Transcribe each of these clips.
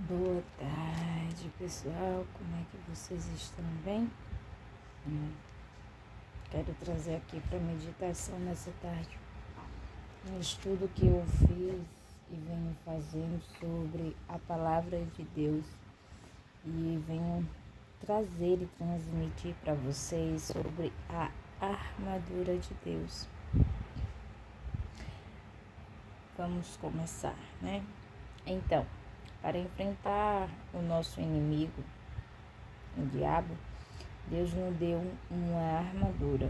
Boa tarde, pessoal. Como é que vocês estão? Bem? Quero trazer aqui para meditação nessa tarde um estudo que eu fiz e venho fazendo sobre a palavra de Deus e venho trazer e transmitir para vocês sobre a armadura de Deus. Vamos começar, né? Então, para enfrentar o nosso inimigo, o diabo, Deus nos deu uma armadura.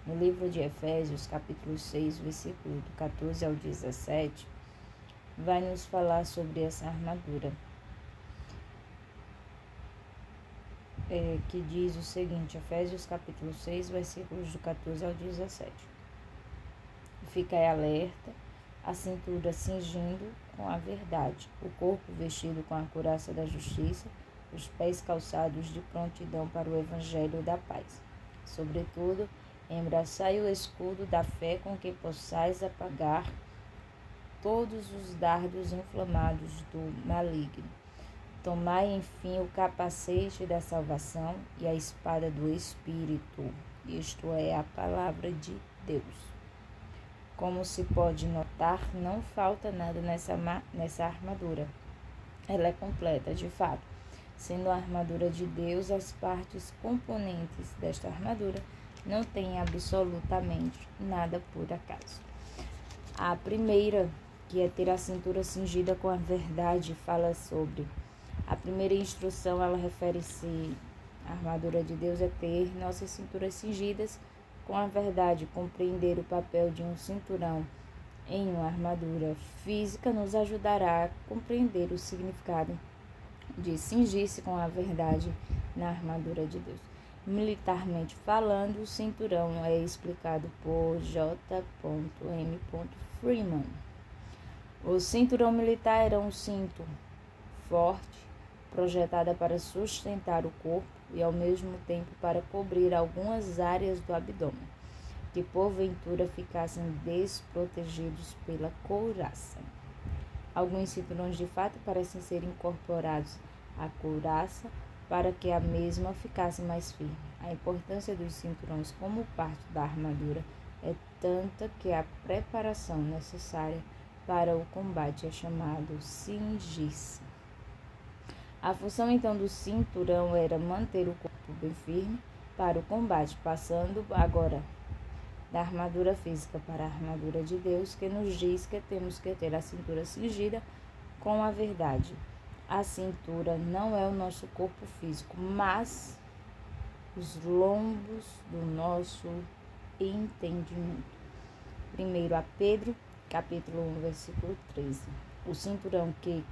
No livro de Efésios, capítulo 6, versículo do 14 ao 17, vai nos falar sobre essa armadura. Que diz o seguinte, Efésios capítulo 6, versículos do 14 ao 17. Ficai alerta, a cintura cingindo com a verdade, o corpo vestido com a couraça da justiça, os pés calçados de prontidão para o evangelho da paz. Sobretudo, embraçai o escudo da fé com que possais apagar todos os dardos inflamados do maligno. Tomai, enfim, o capacete da salvação e a espada do Espírito, isto é, a palavra de Deus. Como se pode notar, não falta nada nessa armadura. Ela é completa, de fato. Sendo a armadura de Deus, as partes componentes desta armadura não têm absolutamente nada por acaso. A primeira, que é ter a cintura cingida com a verdade, fala sobre. A primeira instrução, ela refere-se à armadura de Deus, é ter nossas cinturas cingidas com a verdade. Compreender o papel de um cinturão em uma armadura física nos ajudará a compreender o significado de cingir-se com a verdade na armadura de Deus. Militarmente falando, o cinturão é explicado por J.M. Freeman. O cinturão militar era um cinto forte, projetada para sustentar o corpo e ao mesmo tempo para cobrir algumas áreas do abdômen, que porventura ficassem desprotegidos pela couraça. Alguns cinturões de fato parecem ser incorporados à couraça para que a mesma ficasse mais firme. A importância dos cinturões como parte da armadura é tanta que a preparação necessária para o combate é chamado cingir-se. A função então do cinturão era manter o corpo bem firme para o combate, passando agora da armadura física para a armadura de Deus, que nos diz que temos que ter a cintura cingida com a verdade. A cintura não é o nosso corpo físico, mas os lombos do nosso entendimento. 1 Pedro, capítulo 1, versículo 13. O cinturão que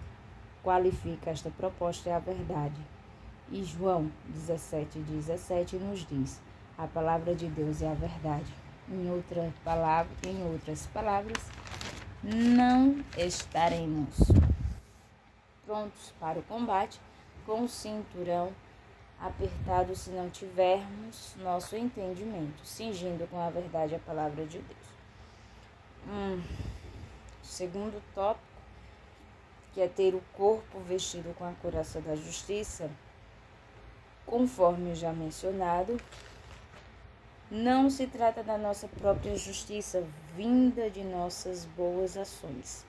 qualifica esta proposta é a verdade. E João 17:17 nos diz, a palavra de Deus é a verdade. Em outras palavras, não estaremos prontos para o combate com o cinturão apertado se não tivermos nosso entendimento, cingindo com a verdade a palavra de Deus. Segundo tópico, que é ter o corpo vestido com a couraça da justiça, conforme já mencionado, não se trata da nossa própria justiça, vinda de nossas boas ações.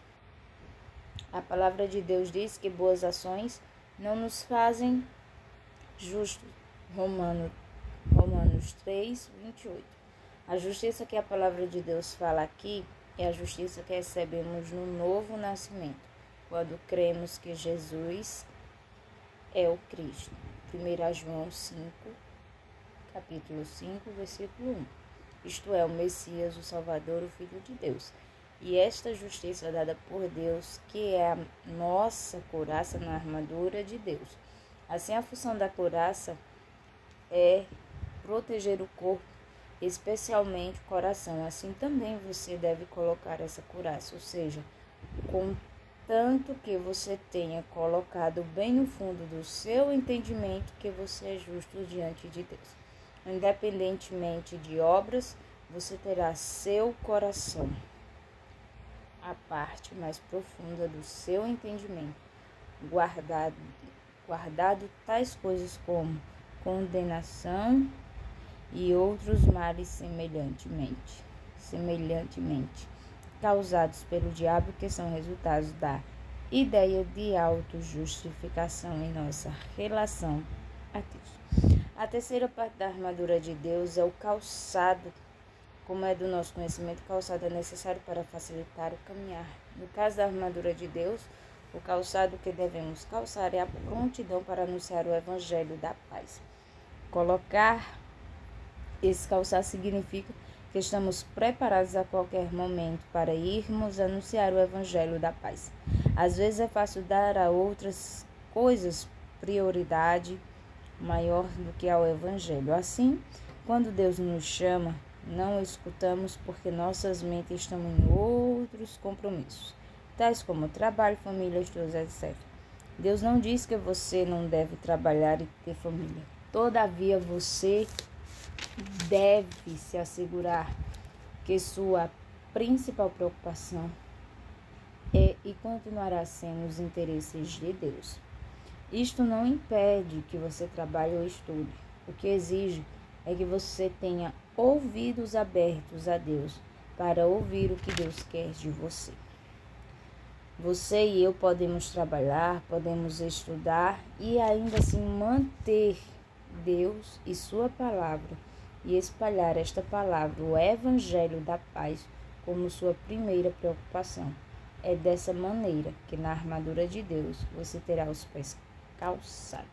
A palavra de Deus diz que boas ações não nos fazem justos. Romanos 3:28. A justiça que a palavra de Deus fala aqui é a justiça que recebemos no novo nascimento, quando cremos que Jesus é o Cristo. 1 João 5, capítulo 5, versículo 1. Isto é, o Messias, o Salvador, o Filho de Deus. E esta justiça dada por Deus, que é a nossa couraça na armadura de Deus. Assim, a função da couraça é proteger o corpo, especialmente o coração. Assim também você deve colocar essa couraça, ou seja, contanto que você tenha colocado bem no fundo do seu entendimento que você é justo diante de Deus. Independentemente de obras, você terá seu coração, a parte mais profunda do seu entendimento, guardado tais coisas como condenação e outros males semelhantemente causados pelo diabo, que são resultados da ideia de autojustificação em nossa relação a Deus. A terceira parte da armadura de Deus é o calçado. Como é do nosso conhecimento, o calçado é necessário para facilitar o caminhar. No caso da armadura de Deus, o calçado que devemos calçar é a prontidão para anunciar o evangelho da paz. Colocar esse calçado significa que estamos preparados a qualquer momento para irmos anunciar o evangelho da paz. Às vezes é fácil dar a outras coisas prioridade maior do que ao evangelho. Assim, quando Deus nos chama, não escutamos porque nossas mentes estão em outros compromissos, tais como trabalho, família, estudos, etc. Deus não diz que você não deve trabalhar e ter família. Todavia, você deve se assegurar que sua principal preocupação é e continuará sendo os interesses de Deus. Isto não impede que você trabalhe ou estude. O que exige é que você tenha ouvidos abertos a Deus para ouvir o que Deus quer de você. Você e eu podemos trabalhar, podemos estudar e ainda assim manter Deus e sua palavra e espalhar esta palavra, o evangelho da paz, como sua primeira preocupação. É dessa maneira que na armadura de Deus você terá os pés calçados.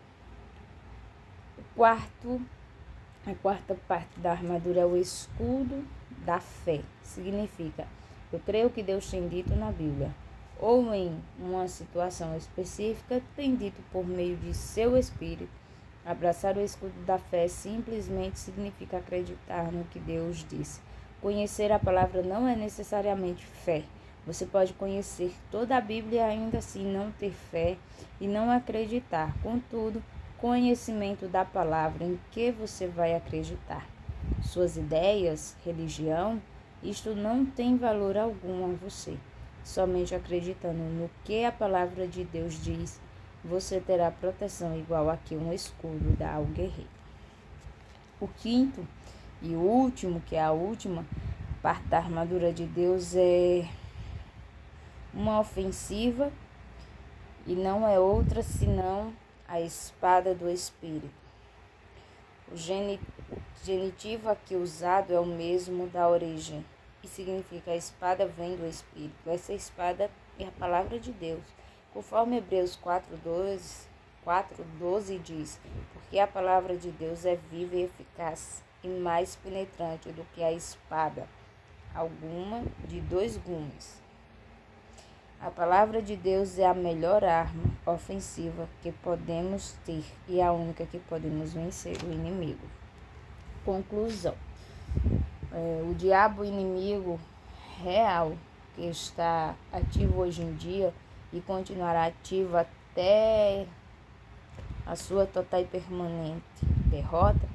A quarta parte da armadura é o escudo da fé. Significa, eu creio que Deus tem dito na Bíblia, ou em uma situação específica, tem dito por meio de seu Espírito. Abraçar o escudo da fé simplesmente significa acreditar no que Deus disse. Conhecer a palavra não é necessariamente fé. Você pode conhecer toda a Bíblia e ainda assim não ter fé e não acreditar. Contudo, conhecimento da palavra em que você vai acreditar. Suas ideias, religião, isto não tem valor algum a você. Somente acreditando no que a palavra de Deus diz, você terá proteção igual a que um escudo dá ao guerreiro. O quinto e o último, que é a última parte da armadura de Deus, é uma ofensiva e não é outra senão a espada do Espírito. O genitivo aqui usado é o mesmo da origem e significa a espada vem do Espírito. Essa espada é a palavra de Deus. Conforme Hebreus 4:12 diz, porque a palavra de Deus é viva e eficaz e mais penetrante do que a espada alguma de 2 gumes. A palavra de Deus é a melhor arma ofensiva que podemos ter e a única que podemos vencer o inimigo. Conclusão. O diabo, inimigo real, que está ativo hoje em dia e continuará ativo até a sua total e permanente derrota,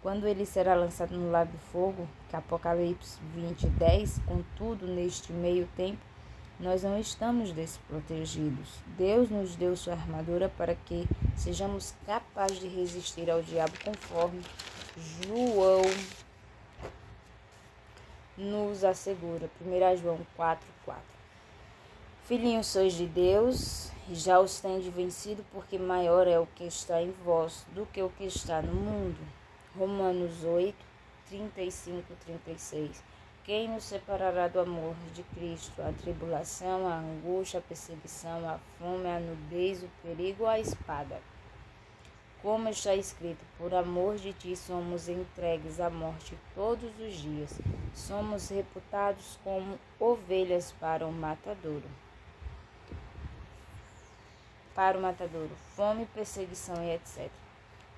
quando ele será lançado no lago de fogo, que é Apocalipse 20:10, contudo, neste meio tempo, nós não estamos desprotegidos. Deus nos deu sua armadura para que sejamos capazes de resistir ao diabo, conforme João nos assegura. 1 João 4:4. Filhinhos, sois de Deus, e já os tendes vencido, porque maior é o que está em vós do que o que está no mundo. Romanos 8:35-36. Quem nos separará do amor de Cristo? A tribulação, a angústia, a perseguição, a fome, a nudez, o perigo, a espada. Como está escrito, por amor de ti somos entregues à morte todos os dias. Somos reputados como ovelhas para o matadouro. Fome, perseguição e etc.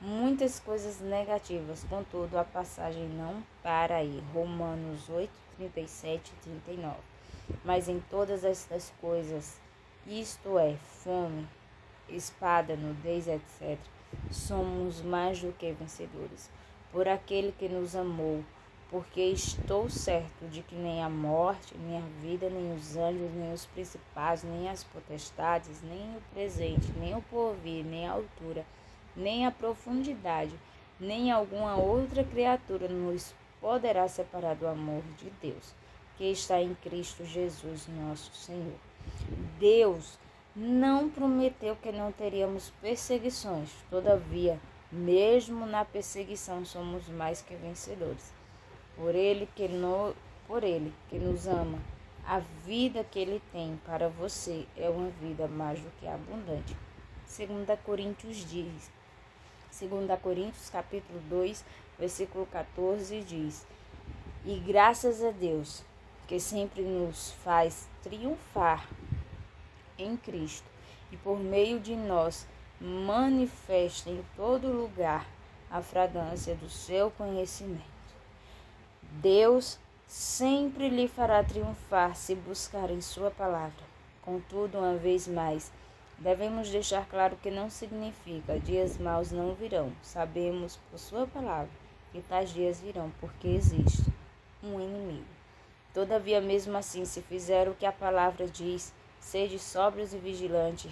Muitas coisas negativas, contudo, a passagem não para aí. Romanos 8:37-39. Mas em todas estas coisas, isto é, fome, espada, nudez, etc., somos mais do que vencedores, por aquele que nos amou, porque estou certo de que nem a morte, nem a vida, nem os anjos, nem os principados, nem as potestades, nem o presente, nem o porvir, nem a altura, nem a profundidade, nem alguma outra criatura nos poderá separar do amor de Deus, que está em Cristo Jesus, nosso Senhor. Deus não prometeu que não teríamos perseguições, todavia, mesmo na perseguição, somos mais que vencedores. Por ele que nos ama, a vida que ele tem para você é uma vida mais do que abundante. 2 Coríntios capítulo 2, versículo 14 diz: E graças a Deus, que sempre nos faz triunfar em Cristo, e por meio de nós manifesta em todo lugar a fragrância do seu conhecimento. Deus sempre lhe fará triunfar se buscar em sua palavra. Contudo, uma vez mais, devemos deixar claro que não significa dias maus não virão. Sabemos por sua palavra que tais dias virão, porque existe um inimigo. Todavia, mesmo assim, se fizer o que a palavra diz, sede sóbrios e vigilantes,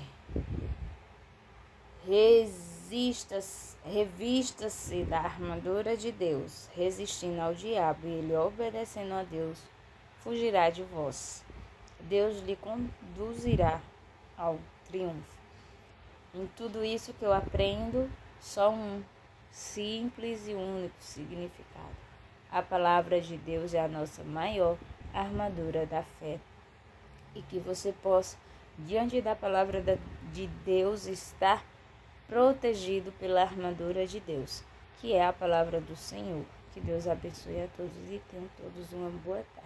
revista-se da armadura de Deus, resistindo ao diabo e ele obedecendo a Deus, fugirá de vós. Deus lhe conduzirá ao triunfo. Em tudo isso que eu aprendo, só um simples e único significado. A palavra de Deus é a nossa maior armadura da fé. E que você possa, diante da palavra de Deus, estar protegido pela armadura de Deus, que é a palavra do Senhor. Que Deus abençoe a todos e tenham todos uma boa tarde.